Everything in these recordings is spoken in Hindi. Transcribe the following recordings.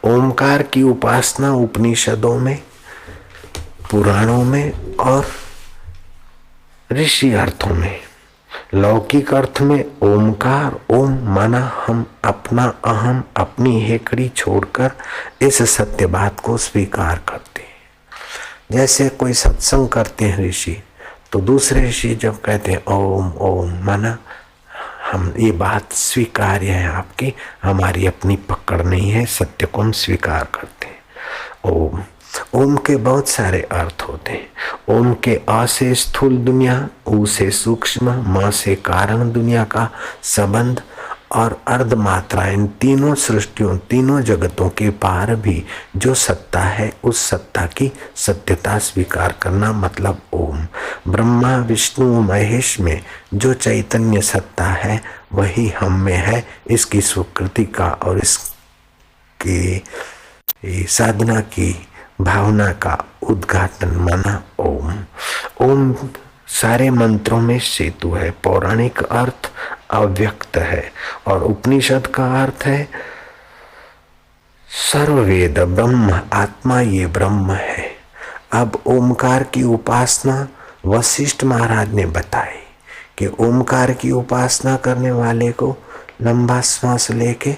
ओमकार की उपासना उपनिषदों में, पुराणों में और ऋषि अर्थों में, लौकिक अर्थ में ओमकार, ओम माना हम अपना अहम, अपनी हेकड़ी छोड़कर इस सत्य बात को स्वीकार करते हैं। जैसे कोई सत्संग करते हैं ऋषि, तो दूसरे ऋषि जब कहते हैं ओम ओम माना हम ये बात स्वीकार्य है आपकी, हमारी अपनी पकड़ नहीं है, सत्य को हम स्वीकार करते हैं। ओम, ओम के बहुत सारे अर्थ होते हैं। ओम के आ से स्थूल दुनिया, ऊ से सूक्ष्म, म से कारण दुनिया का संबंध और अर्ध मात्रा, इन तीनों सृष्टियों, तीनों जगतों के पार भी जो सत्ता है उस सत्ता की सत्यता स्वीकार करना, मतलब ओम। ब्रह्मा विष्णु महेश में जो चैतन्य सत्ता है वही हम में है, इसकी स्वीकृति का और इसकी साधना की भावना का उद्घाटन माना ओम। ओम सारे मंत्रों में सेतु है। पौराणिक अर्थ अव्यक्त है और उपनिषद का अर्थ है सर्ववेद ब्रह्म, आत्मा ये ब्रह्म है। अब ओमकार की उपासना वशिष्ठ महाराज ने बताई कि ओमकार की उपासना करने वाले को लंबा श्वास लेके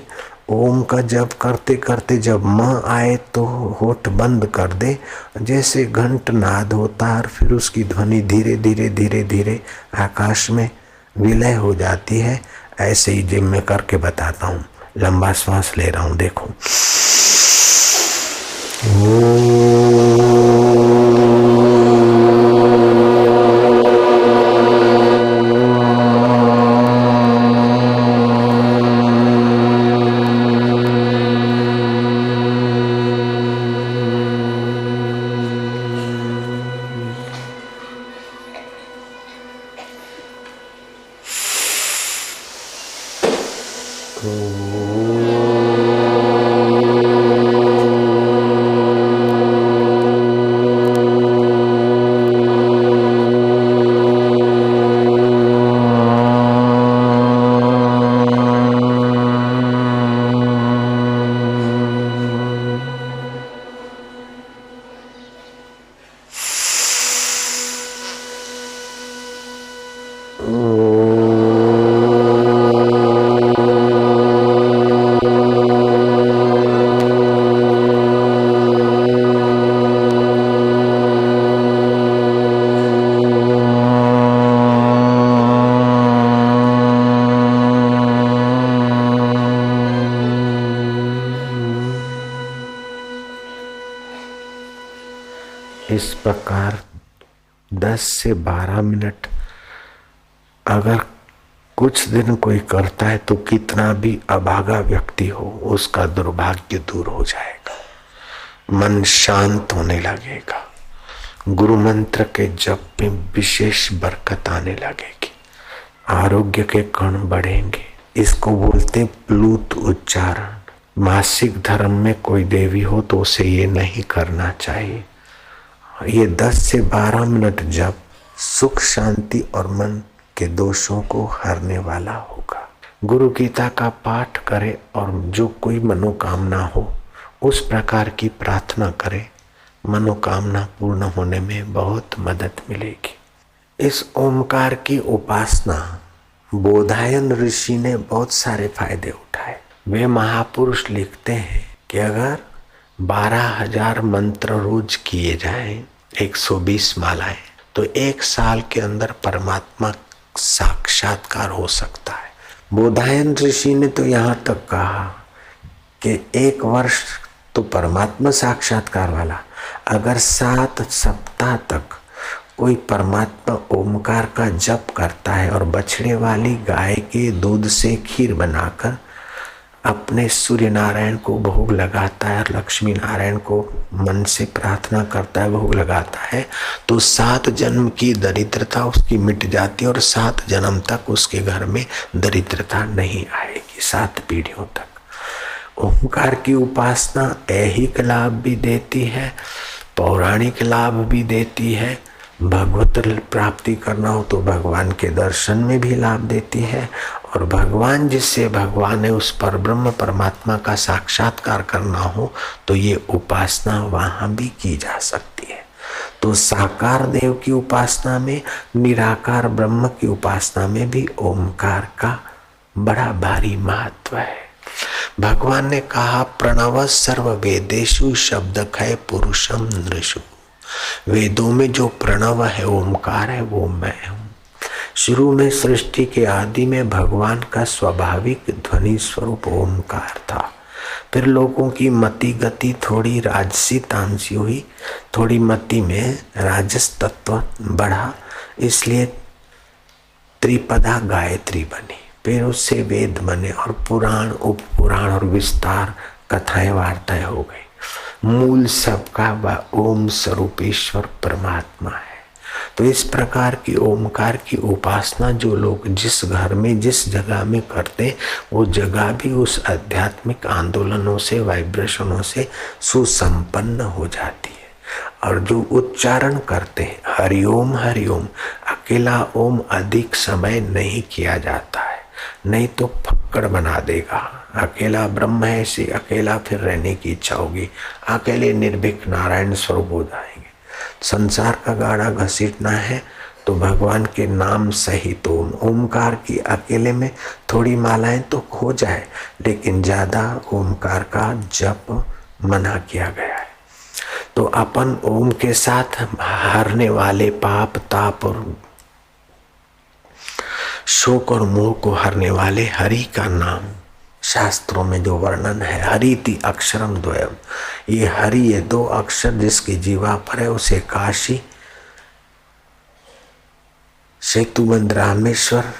ओम का जप करते करते जब म आए तो होठ बंद कर दे, जैसे घंट नाद होता और फिर उसकी ध्वनि धीरे धीरे धीरे धीरे आकाश में विलय हो जाती है। ऐसे ही जिम में करके बताता हूँ। लंबा श्वास ले रहा हूँ, देखो। इस प्रकार 10 से 12 मिनट अगर कुछ दिन कोई करता है तो कितना भी अभागा व्यक्ति हो उसका दुर्भाग्य दूर हो जाएगा, मन शांत होने लगेगा, गुरु मंत्र के जप में विशेष बरकत आने लगेगी, आरोग्य के कण बढ़ेंगे। इसको बोलते प्लूत उच्चारण। मासिक धर्म में कोई देवी हो तो उसे ये नहीं करना चाहिए। ये 10 से 12 मिनट जप सुख शांति और मन के दोषों को हरने वाला होगा। गुरु गीता का पाठ करे और जो कोई मनोकामना हो उस प्रकार की प्रार्थना करे, मनोकामना पूर्ण होने में बहुत मदद मिलेगी। इस ओमकार की उपासना बोधायन ऋषि ने बहुत सारे फायदे उठाए। वे महापुरुष लिखते हैं कि अगर 12,000 मंत्र रोज किए जाएं, 120 मालाएं, तो 1 साल के अंदर परमात्मा साक्षात्कार हो सकता है। बोधायन ऋषि ने तो यहाँ तक कहा कि 1 वर्ष तो परमात्मा साक्षात्कार वाला, अगर 7 सप्ताह तक कोई परमात्मा ओमकार का जप करता है और बछड़े वाली गाय के दूध से खीर बनाकर अपने सूर्य नारायण को भोग लगाता है और लक्ष्मी नारायण को मन से प्रार्थना करता है, भोग लगाता है, तो 7 जन्म की दरिद्रता उसकी मिट जाती है और 7 जन्म तक उसके घर में दरिद्रता नहीं आएगी, 7 पीढ़ियों तक। ओंकार की उपासना ऐहिक लाभ भी देती है, पौराणिक लाभ भी देती है। भगवत प्राप्ति करना हो तो भगवान के दर्शन में भी लाभ देती है और भगवान जिससे भगवान है उस पर ब्रह्म परमात्मा का साक्षात्कार करना हो तो ये उपासना वहां भी की जा सकती है। तो साकार देव की उपासना में, निराकार ब्रह्म की उपासना में भी ओमकार का बड़ा भारी महत्व है। भगवान ने कहा प्रणव सर्व वेदेषु शब्द खय पुरुषम नृषु। वेदों में जो प्रणव है, ओमकार है, वो मैं हूँ। शुरू में सृष्टि के आदि में भगवान का स्वाभाविक ध्वनि स्वरूप ओमकार था। फिर लोगों की मति गति थोड़ी राजसी तामसी हुई, थोड़ी मति में राजस तत्व बढ़ा, इसलिए त्रिपदा गायत्री बनी। फिर उससे वेद बने और पुराण, उपपुराण और विस्तार कथाएं वार्ताएं हो गई। मूल सबका वह ओम स्वरूप ईश्वर परमात्मा है। तो इस प्रकार की ओमकार की उपासना जो लोग जिस घर में, जिस जगह में करते, वो जगह भी उस आध्यात्मिक आंदोलनों से, वाइब्रेशनों से सुसंपन्न हो जाती है। और जो उच्चारण करते हैं हरिओम हरिओम, अकेला ओम अधिक समय नहीं किया जाता है, नहीं तो फक्कड़ बना देगा। अकेला ब्रह्म है, इसी अकेला फिर रहने की इच्छा होगी, अकेले निर्भीक नारायण स्वरूप हो जाएंगे। संसार का गाड़ा घसीटना है तो भगवान के नाम सहित ओम, ओमकार की अकेले में थोड़ी मालाएं तो हो जाए, लेकिन ज्यादा ओमकार का जप मना किया गया है। तो अपन ओम के साथ हारने वाले पाप, ताप और शोक और मोह को हरने वाले हरि का नाम, शास्त्रों में जो वर्णन है हरिति अक्षरम द्वयम, ये हरि, ये दो अक्षर जिसकी जीवा पर है उसे काशी, सेतुबंध, रामेश्वर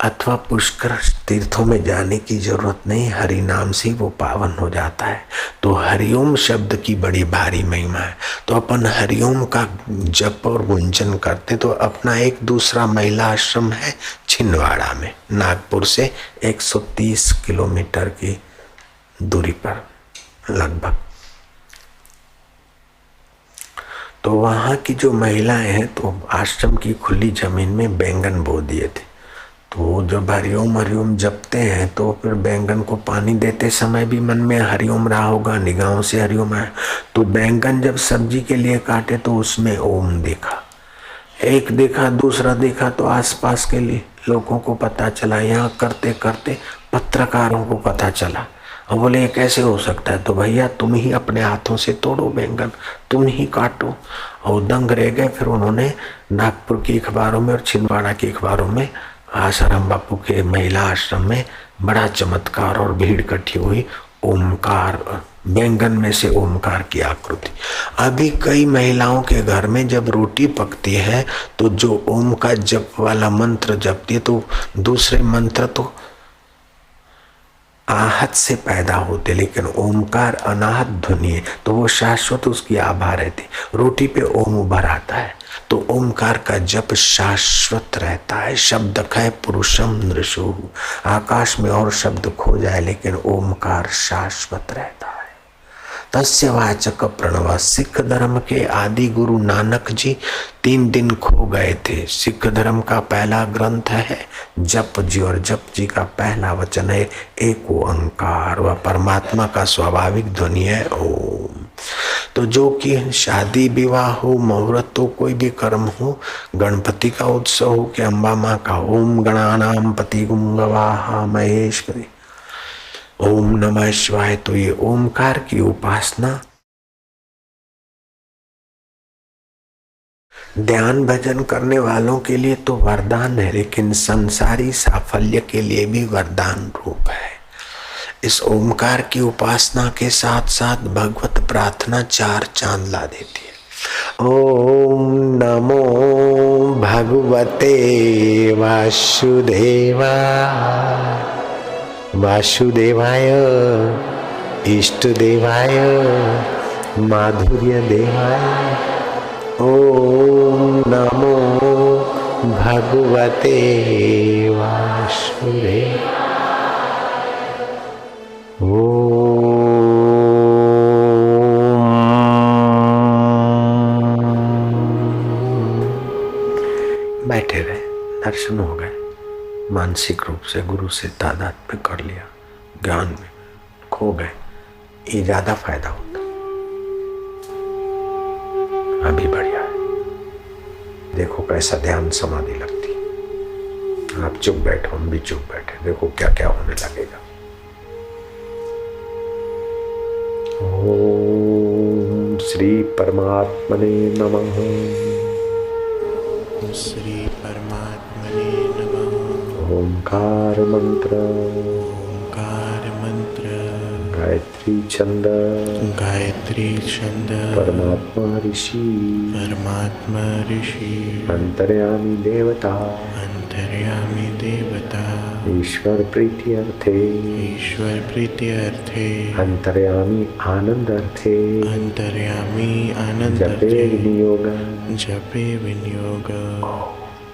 अथवा पुष्कर तीर्थों में जाने की जरूरत नहीं, हरि नाम से वो पावन हो जाता है। तो हरिओम शब्द की बड़ी भारी महिमा है। तो अपन हरिओम का जप और गुंजन करते। तो अपना एक दूसरा महिला आश्रम है छिंदवाड़ा में, नागपुर से 130 किलोमीटर की दूरी पर लगभग। तो वहाँ की जो महिलाएं हैं तो आश्रम की खुली जमीन में बैंगन बो दिए थे। तो जब हरिओम हरिओम जपते हैं तो फिर बैंगन को पानी देते समय भी मन में हरिओम रहा होगा, निगाहों से हरिओम आया। तो बैंगन जब सब्जी के लिए काटे तो उसमें ओम देखा, एक देखा, दूसरा देखा, तो आसपास के लिए लोगों को पता चला। यहाँ करते करते पत्रकारों को पता चला और बोले ये कैसे हो सकता है? तो भैया तुम ही अपने हाथों से तोड़ो बैंगन, तुम ही काटो। और दंग रह गए। फिर उन्होंने नागपुर की अखबारों में और छिंदवाड़ा की अखबारों में, आसाराम बापू के महिला आश्रम में बड़ा चमत्कार और भीड़ इकट्ठी हुई। ओमकार, बैंगन में से ओमकार की आकृति। अभी कई महिलाओं के घर में जब रोटी पकती है तो जो ओम का जप वाला मंत्र जपती है तो दूसरे मंत्र तो आहत से पैदा होते, लेकिन ओमकार अनाहत ध्वनि है तो वो शाश्वत, उसकी आभा रहती। रोटी पे ओम उभर आता है तो ओमकार का जप शाश्वत रहता है। शब्द खय पुरुषम नृषु, आकाश में और शब्द खो जाए लेकिन ओमकार शाश्वत रहता है। तस्य वाचक प्रणव। सिख धर्म के आदि गुरु नानक जी 3 दिन खो गए थे। सिख धर्म का पहला ग्रंथ है जप जी, और जप जी का पहला वचन है एक ओंकार। वह परमात्मा का स्वाभाविक ध्वनि है ओम। तो जो कि शादी विवाह हो, मुहूर्त हो, कोई भी कर्म हो, गणपति का उत्सव हो कि अम्बा माँ का, ओम गणानाम पति गुंगवाहा महेश्वरी, ओम नमः शिवाय। तो ये ओमकार की उपासना ध्यान भजन करने वालों के लिए तो वरदान है, लेकिन संसारी साफल्य के लिए भी वरदान रूप है। इस ओमकार की उपासना के साथ साथ भगवत प्रार्थना 4 चांद ला देती है। ओम नमो भगवते वासुदेवाय, वासुदेवाय इष्ट देवाय माधुर्य देवाय। ओम नमो भगवते वासुदेवाय। बैठे रहे, दर्शन हो गए, मानसिक रूप से गुरु से तादाद में कर लिया, ज्ञान में खो गए, ये ज्यादा फायदा होता। अभी बढ़िया है, देखो कैसा ध्यान समाधि लगती। आप चुप बैठो, हम भी चुप बैठे, देखो क्या क्या होने लगेगा। ओम श्री परमात्मने नमः। श्री परमात्मने नमः। ओंकार मंत्र, ओंकार मंत्र, गायत्री छंद, गायत्री छंद, परमात्मा ऋषि, परमात्मा ऋषि, अंतर्यामी देवता, अंतर्यामी देवता, ईश्वर प्रीति अर्थे, ईश्वर प्रीति अर्थे, अंतर्यामी आनंद अर्थे, अंतर्यामी आनंद जपे अर्थे, विनियोग, जपे विनियोग।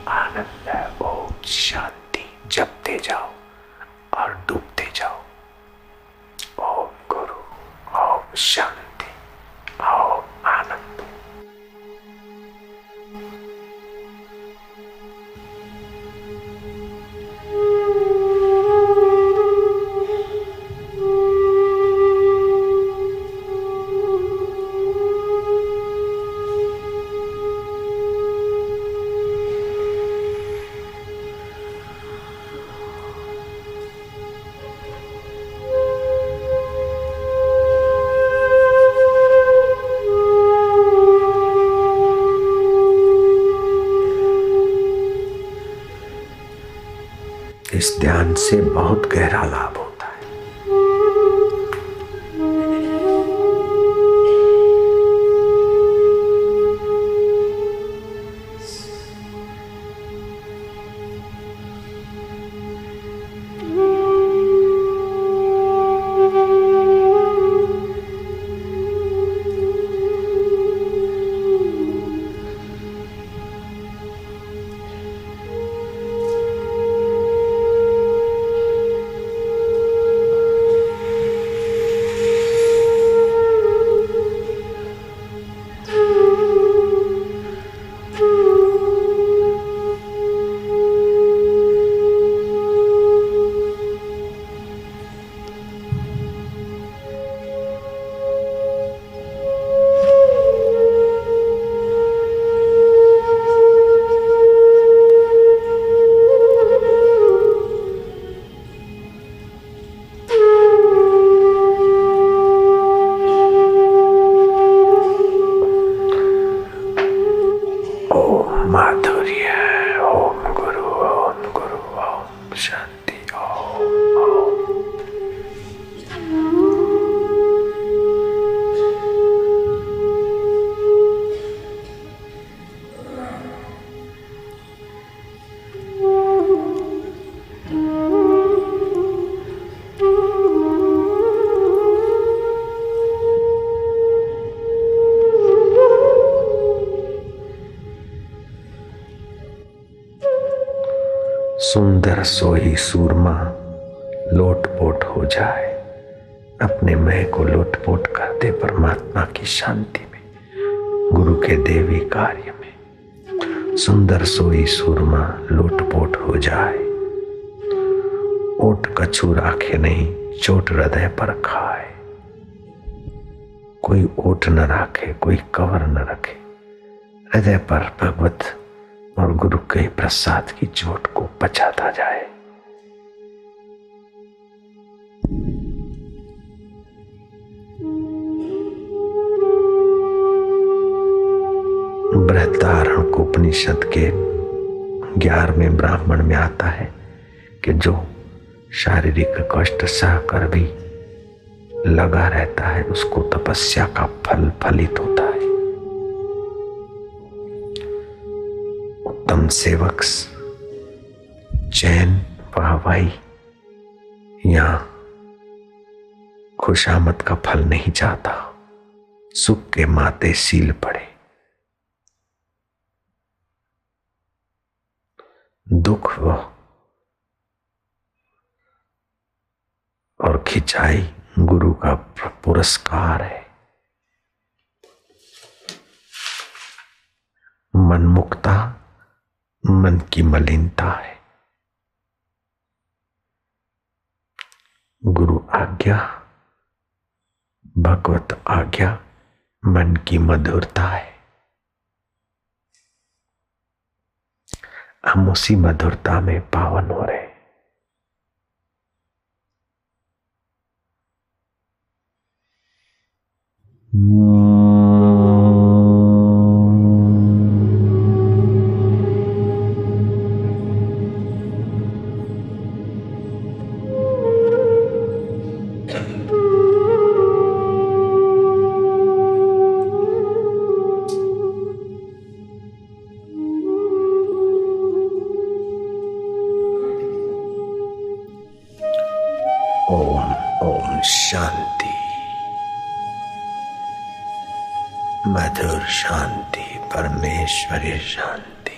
आनंद, ओम शांति। जपते जाओ और डूबते जाओ। ओम गुरु, ओम शांति, ओम आनंद। इस ध्यान से बहुत गहरा लाभ होता है। माधुर्य, ओम गुरु, ओम शांति, ओम। सुंदर सोई सूरमा लोटपोट हो जाए, अपने मैं को लोटपोट कर दे परमात्मा की शांति में, गुरु के देवी कार्य में। सुंदर सोई सूरमा लोटपोट हो जाए, ओट कछु राखे नहीं, चोट हृदय पर खाए। कोई ओट न राखे, कोई कवर न रखे, हृदय पर भगवत और गुरु के प्रसाद की चोट को पचाता जाए। बृहदारण्यकोपनिषद के 11वें ब्राह्मण में आता है कि जो शारीरिक कष्ट सहकर भी लगा रहता है उसको तपस्या का फल फलित होता है। उत्तम सेवक चैन वाहवाही या खुशामद का फल नहीं चाहता, सुख के माते सील पड़े। दुख वह और खिंचाई गुरु का पुरस्कार है। मनमुक्ता मन की मलिनता है। गुरु आज्ञा, भगवत आज्ञा मन की मधुरता है। हम उसी मधुरता में पावन हो रहे। ओम ओम शांति, मधुर शांति, परमेश्वरीय शांति।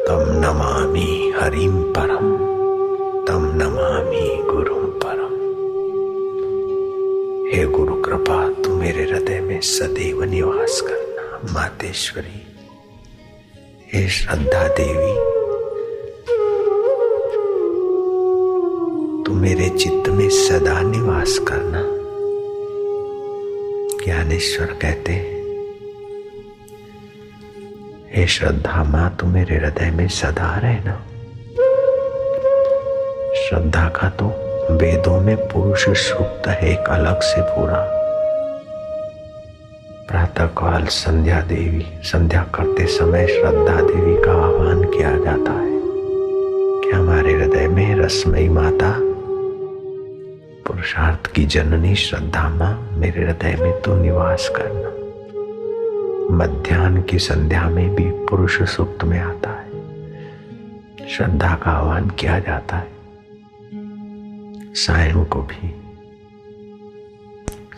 तम नमामि हरिम परम, तम नमामि गुरुम परम। हे गुरु कृपा, तू मेरे हृदय में सदैव निवास करना। मातेश्वरी, हे श्रद्धा देवी, तू मेरे चित्त में सदा निवास करना। ज्ञानेश्वर कहते हैं, हे श्रद्धा मां, तू मेरे हृदय में सदा रहना। श्रद्धा का तो वेदों में पुरुष सूक्त है एक अलग से पूरा। प्रातः काल संध्या देवी, संध्या करते समय श्रद्धा देवी का आह्वान किया जाता है कि हमारे हृदय में रसमयी माता, पुरुषार्थ की जननी श्रद्धा मां, मेरे हृदय में तो निवास करना। मध्याह्न की संध्या में भी पुरुष सूक्त में आता है, श्रद्धा का आह्वान किया जाता है। सायं को भी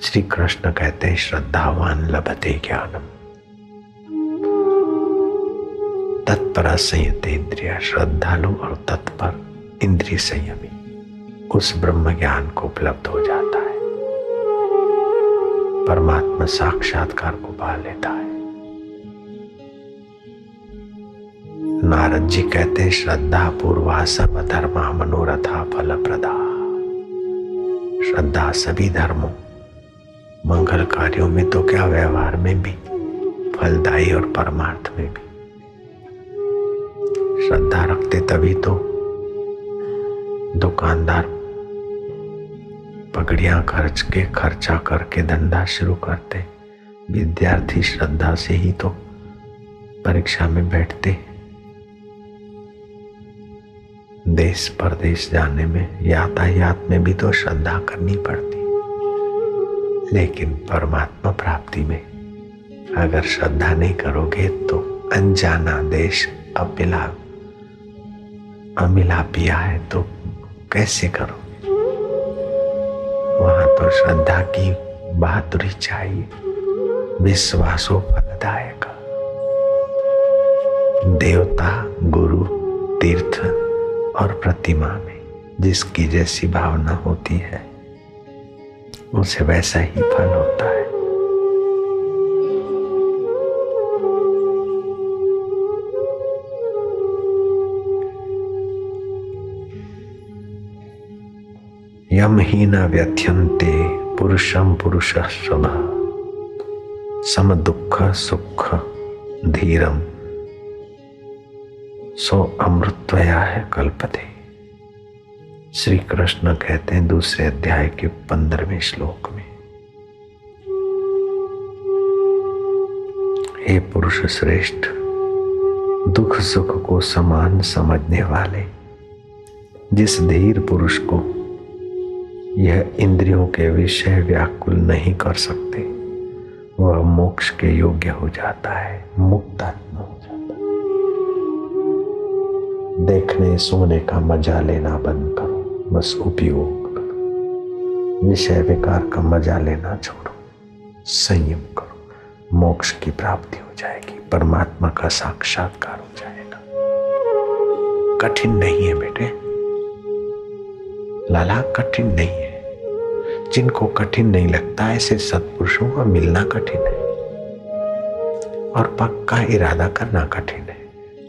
श्री कृष्ण कहते हैं, श्रद्धावान लभते ज्ञानम, तत्पर संयते इंद्रिया। श्रद्धालु और तत्पर इंद्रिय संयमी उस ब्रह्म ज्ञान को उपलब्ध हो जाता है, परमात्मा साक्षात्कार को पा लेता है। नारद जी कहते हैं, श्रद्धा पूर्वा सर्व धर्मा मनोरथा फल प्रदा। श्रद्धा सभी धर्मों, मंगल कार्यों में तो क्या, व्यवहार में भी फलदायी और परमार्थ में भी। श्रद्धा रखते तभी तो दुकानदार पगड़ियां खर्चा करके धंधा शुरू करते। विद्यार्थी श्रद्धा से ही तो परीक्षा में बैठते। देश परदेश जाने में, यातायात में भी तो श्रद्धा करनी पड़ती। लेकिन परमात्मा प्राप्ति में अगर श्रद्धा नहीं करोगे तो अनजाना देश अमिला पिया है तो कैसे करोगे। वहां तो श्रद्धा की बहादुरी चाहिए, विश्वासो फलदायक। देवता, गुरु, तीर्थ और प्रतिमा में जिसकी जैसी भावना होती है उसे वैसा ही फल होता है। यम ही न व्यथ्यन्ते पुरुषम पुरुषः सम दुख सुख धीरम सो अमृतया है कल्पते। श्री कृष्ण कहते हैं दूसरे अध्याय के 15वें श्लोक में, हे पुरुष श्रेष्ठ, दुख सुख को समान समझने वाले जिस धीर पुरुष को यह इंद्रियों के विषय व्याकुल नहीं कर सकते, वह मोक्ष के योग्य हो जाता है, मुक्त आत्मा हो जाता है। देखने सुनने का मजा लेना बंद करो, बस उपयोग करो। विषय विकार का मजा लेना छोड़ो, संयम करो। मोक्ष की प्राप्ति हो जाएगी, परमात्मा का साक्षात्कार हो जाएगा। कठिन नहीं है बेटे, लाला कठिन नहीं है। जिनको कठिन नहीं लगता ऐसे सत्पुरुषों का मिलना कठिन है और पक्का इरादा करना कठिन है।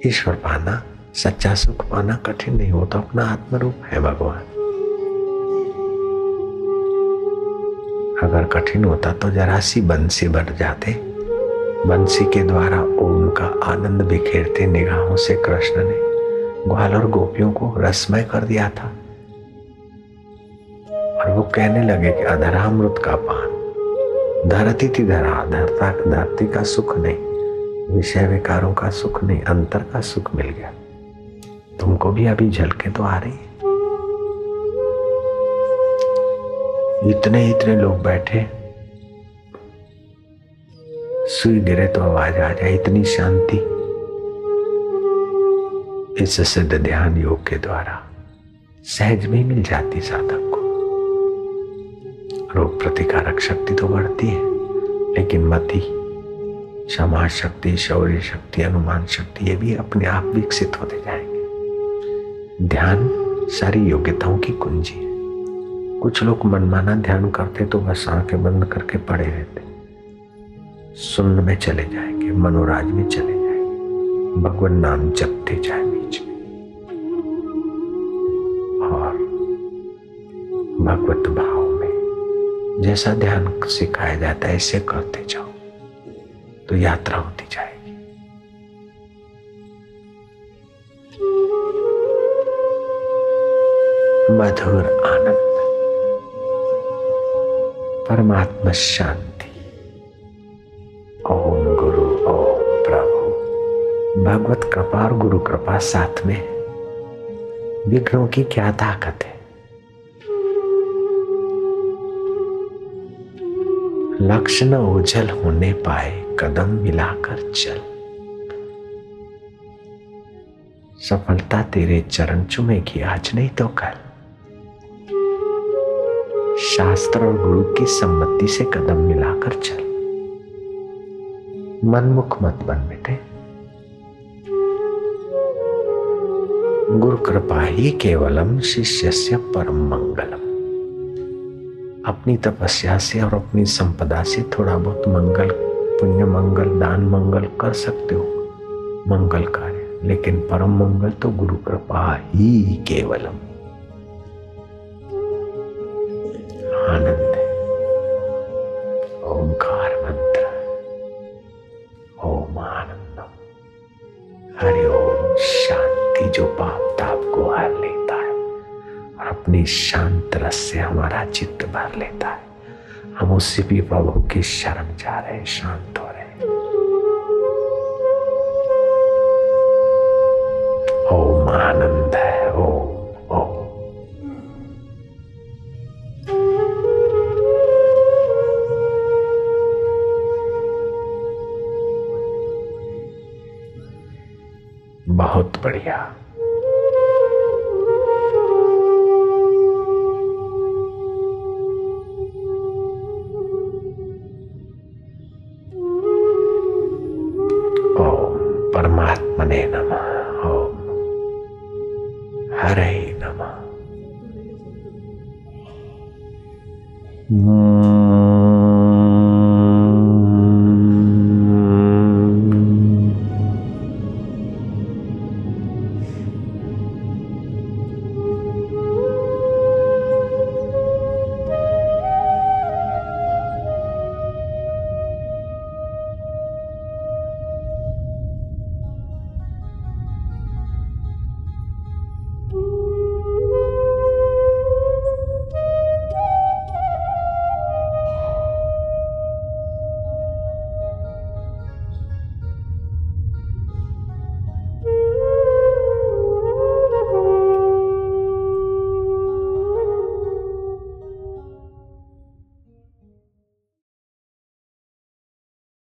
ईश्वर पाना सच्चा सुख पाना कठिन नहीं, वो तो अपना आत्मरूप है भगवान। अगर कठिन होता तो जरा सी बंसी भर जाते, बंसी के द्वारा ओम का आनंद बिखेरते निगाहों से कृष्ण ने ग्वाल और गोपियों को रसमय कर दिया था। और वो कहने लगे कि अधरामृत का पान, धरती थी धरा, धरती का सुख नहीं, विषय विकारों का सुख नहीं, अंतर का सुख मिल गया। तुमको भी अभी झलके तो आ रही है। इतने लोग बैठे, सुई गिरे तो आवाज आ जाए, इतनी शांति इस सिद्ध ध्यान योग के द्वारा सहज भी मिल जाती साधक को। रोग प्रतिकारक शक्ति तो बढ़ती है, लेकिन मति, क्षमा शक्ति, शौर्य शक्ति, अनुमान शक्ति, ये भी अपने आप विकसित होते जाएंगे। ध्यान सारी योग्यताओं की कुंजी है। कुछ लोग मनमाना ध्यान करते तो बस आंखें बंद करके पड़े रहते, सुन्न में चले जाएंगे, मनोराज में चले जाएंगे, भगवान नाम जपते जाए बीच में, और भगवत भाव में जैसा ध्यान सिखाया जाता है ऐसे करते जाओ तो यात्रा होती जाएगी। मधुर आनंद, परमात्मा शांति, ओम गुरु ओम प्रभु। भगवत कृपा और गुरु कृपा साथ में, विघ्नों की क्या ताकत है। लक्ष्य न ओझल होने पाए, कदम मिलाकर चल। सफलता तेरे चरण चूमेगी आज नहीं तो कल। शास्त्र और गुरु की सम्मति से कदम मिलाकर चल। मनमुख मत बन बेटे। गुरु कृपा ही केवलम शिष्यस्य परम मंगलम। अपनी तपस्या से और अपनी संपदा से थोड़ा बहुत मंगल, पुण्य मंगल, दान मंगल कर सकते हो, मंगल कार्य, लेकिन परम मंगल तो गुरु कृपा ही केवलम। आनंद है ओंकार मंत्र, ओम आनंदम, हरि ओम शांति, जो पाप ताप को हर लेता है और अपनी शांत रस से हमारा चित्त भर लेता है। हम उससे भी प्रभु की शरण जा रहे हैं, शांत हो रहे हैं। ओम आनंद है, ओम ओम। बहुत बढ़िया। परमात्मने नमः। ओम हरे नमः।